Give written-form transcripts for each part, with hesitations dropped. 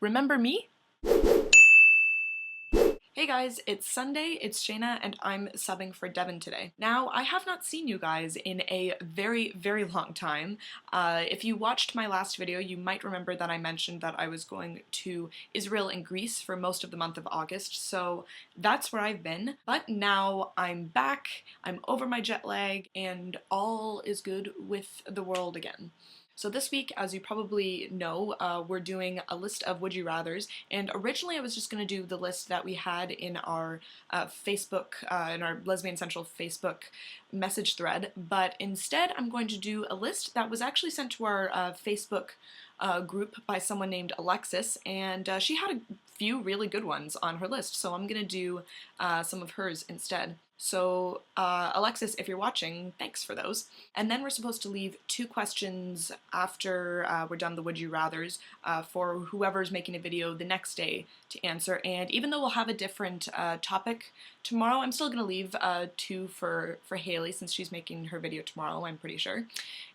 Remember me? Hey guys, it's Sunday, it's Shayna, and I'm subbing for Devin today. Now, I have not seen you guys in a very, very long time. If you watched my last video, you might remember that I mentioned that I was going to Israel and Greece for most of the month of August, so that's where I've been. But now I'm back, I'm over my jet lag, and all is good with the world again. So this week, as you probably know, we're doing a list of Would You Rathers, and originally I was just going to do the list that we had in our Facebook, in our Lesbian Central Facebook message thread, but instead I'm going to do a list that was actually sent to our Facebook group by someone named Alexis, and she had a few really good ones on her list, so I'm going to do some of hers instead. So, Alexis, if you're watching, thanks for those. And then we're supposed to leave 2 questions after we're done the Would You Rathers for whoever's making a video the next day to answer. And even though we'll have a different topic tomorrow, I'm still going to leave 2 for Haley since she's making her video tomorrow, I'm pretty sure.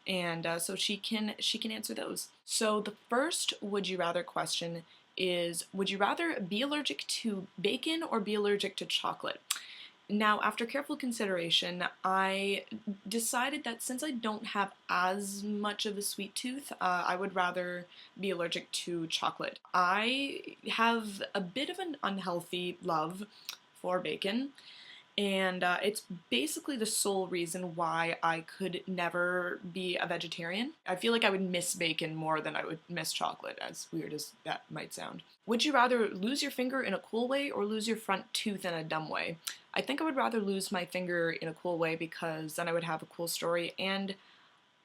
And so she can answer those. So the first Would You Rather question is, would you rather be allergic to bacon or be allergic to chocolate? Now, after careful consideration, I decided that since I don't have as much of a sweet tooth, I would rather be allergic to chocolate. I have a bit of an unhealthy love for bacon, and it's basically the sole reason why I could never be a vegetarian. I feel like I would miss bacon more than I would miss chocolate, as weird as that might sound. Would you rather lose your finger in a cool way or lose your front tooth in a dumb way? I think I would rather lose my finger in a cool way because then I would have a cool story, and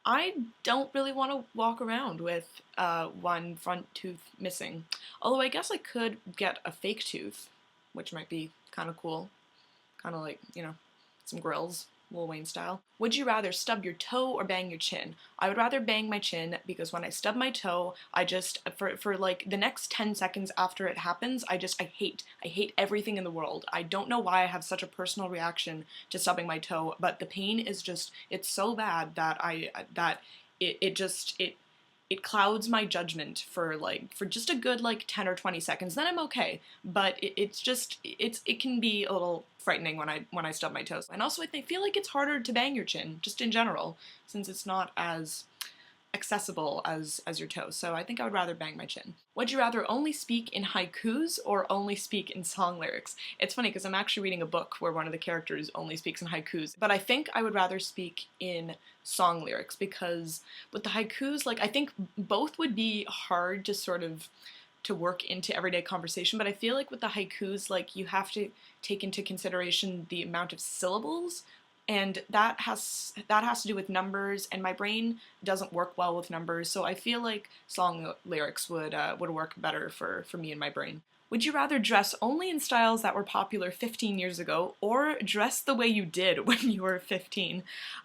I don't really want to walk around with one front tooth missing. Although I guess I could get a fake tooth, which might be kind of cool. Kind of like, you know, some grills, Lil Wayne style. Would you rather stub your toe or bang your chin? I would rather bang my chin because when I stub my toe, I just, for like the next 10 seconds after it happens, I hate everything in the world. I don't know why I have such a personal reaction to stubbing my toe, but the pain is just, it's so bad that it clouds my judgment for just a good 10 or 20 seconds. Then I'm okay, but it can be a little frightening when I stub my toes. And also I feel like it's harder to bang your chin, just in general, since it's not as accessible as your toes. So I think I would rather bang my chin. Would you rather only speak in haikus or only speak in song lyrics? It's funny because I'm actually reading a book where one of the characters only speaks in haikus, but I think I would rather speak in song lyrics because with the haikus, I think both would be hard to sort of to work into everyday conversation, but I feel like with the haikus, you have to take into consideration the amount of syllables, and that has to do with numbers, and my brain doesn't work well with numbers, so I feel like song lyrics would work better for me and my brain. Would you rather dress only in styles that were popular 15 years ago, or dress the way you did when you were 15?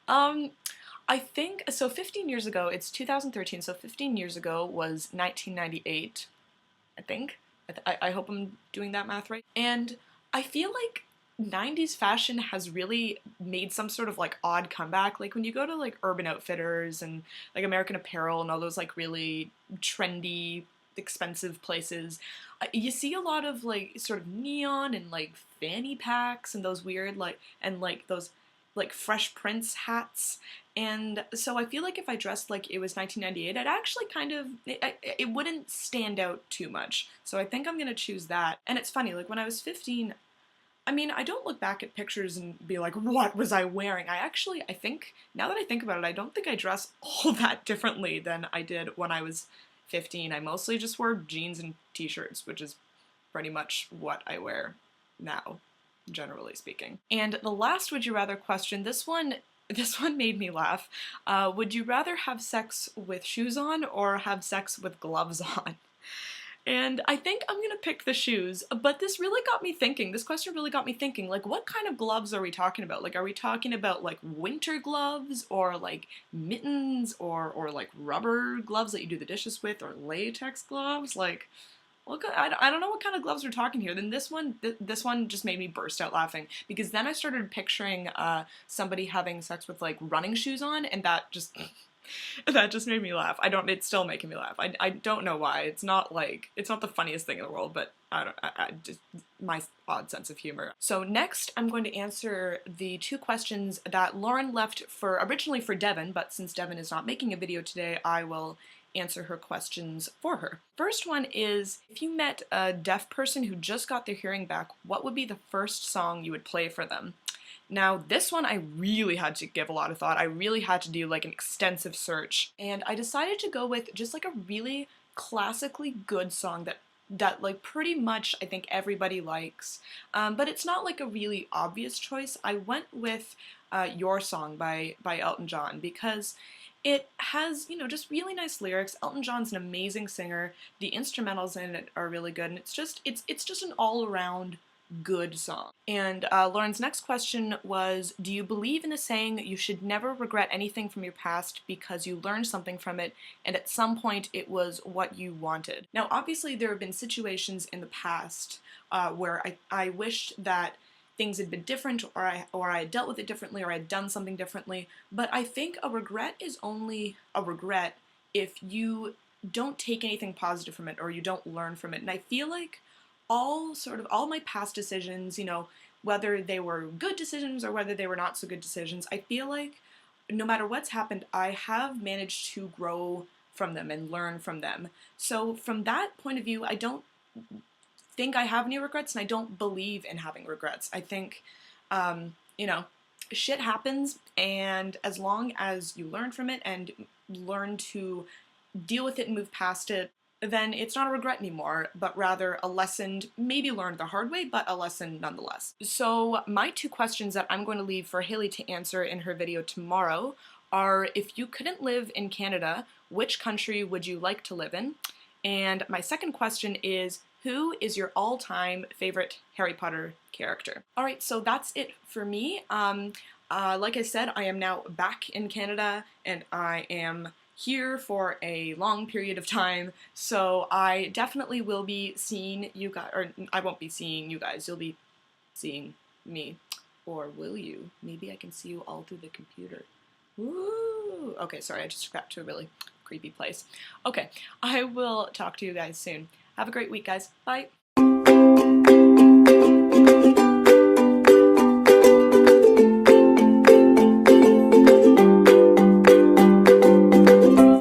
I think, so 15 years ago, it's 2013, so 15 years ago was 1998, I think. I hope I'm doing that math right. And I feel like 90s fashion has really made some sort of odd comeback. When you go to Urban Outfitters and American Apparel and all those really trendy, expensive places, you see a lot of sort of neon and fanny packs and those weird those Fresh Prince hats. And so I feel like if I dressed like it was 1998, I'd actually kind of, it wouldn't stand out too much. So I think I'm gonna choose that. And it's funny, when I was 15, I mean, I don't look back at pictures and be like, what was I wearing? I think, now that I think about it, I don't think I dress all that differently than I did when I was 15. I mostly just wore jeans and t-shirts, which is pretty much what I wear now, generally speaking. And the last Would You Rather question, this one made me laugh. Would you rather have sex with shoes on or have sex with gloves on? And I think I'm gonna pick the shoes, but this really got me thinking. This question really got me thinking, what kind of gloves are we talking about? Are we talking about winter gloves or mittens or rubber gloves that you do the dishes with, or latex gloves? I don't know what kind of gloves we're talking here. Then this one just made me burst out laughing, because then I started picturing somebody having sex with running shoes on, and that just That just made me laugh. It's still making me laugh. I don't know why. It's not the funniest thing in the world, but I just, my odd sense of humor. So next, I'm going to answer the 2 questions that Lauren left originally for Devin, but since Devin is not making a video today, I will answer her questions for her. First one is, if you met a deaf person who just got their hearing back, what would be the first song you would play for them? Now, this one I really had to give a lot of thought. I really had to do like an extensive search, and I decided to go with just like a really classically good song that like pretty much I think everybody likes, but it's not like a really obvious choice. I went with Your Song by Elton John because it has, you know, just really nice lyrics. Elton John's an amazing singer. The instrumentals in it are really good, and it's just an all-around good song. And Lauren's next question was, do you believe in the saying you should never regret anything from your past because you learned something from it and at some point it was what you wanted? Now obviously there have been situations in the past where I wished that things had been different, or I had dealt with it differently, or I had done something differently, but I think a regret is only a regret if you don't take anything positive from it or you don't learn from it. And I feel like all my past decisions, you know, whether they were good decisions or whether they were not so good decisions, I feel like no matter what's happened, I have managed to grow from them and learn from them. So from that point of view, I don't think I have any regrets, and I don't believe in having regrets. I think, you know, shit happens, and as long as you learn from it and learn to deal with it and move past it, then it's not a regret anymore, but rather a lesson, maybe learned the hard way, but a lesson nonetheless. So my 2 questions that I'm going to leave for Haley to answer in her video tomorrow are, if you couldn't live in Canada, which country would you like to live in? And my second question is, who is your all-time favorite Harry Potter character? Alright, so that's it for me. Like I said, I am now back in Canada, and I am here for a long period of time, so I definitely will be seeing you guys, or I won't be seeing you guys, you'll be seeing me. Or will you? Maybe I can see you all through the computer. Woo! Okay, sorry, I just got to a really creepy place. Okay, I will talk to you guys soon. Have a great week, guys. Bye!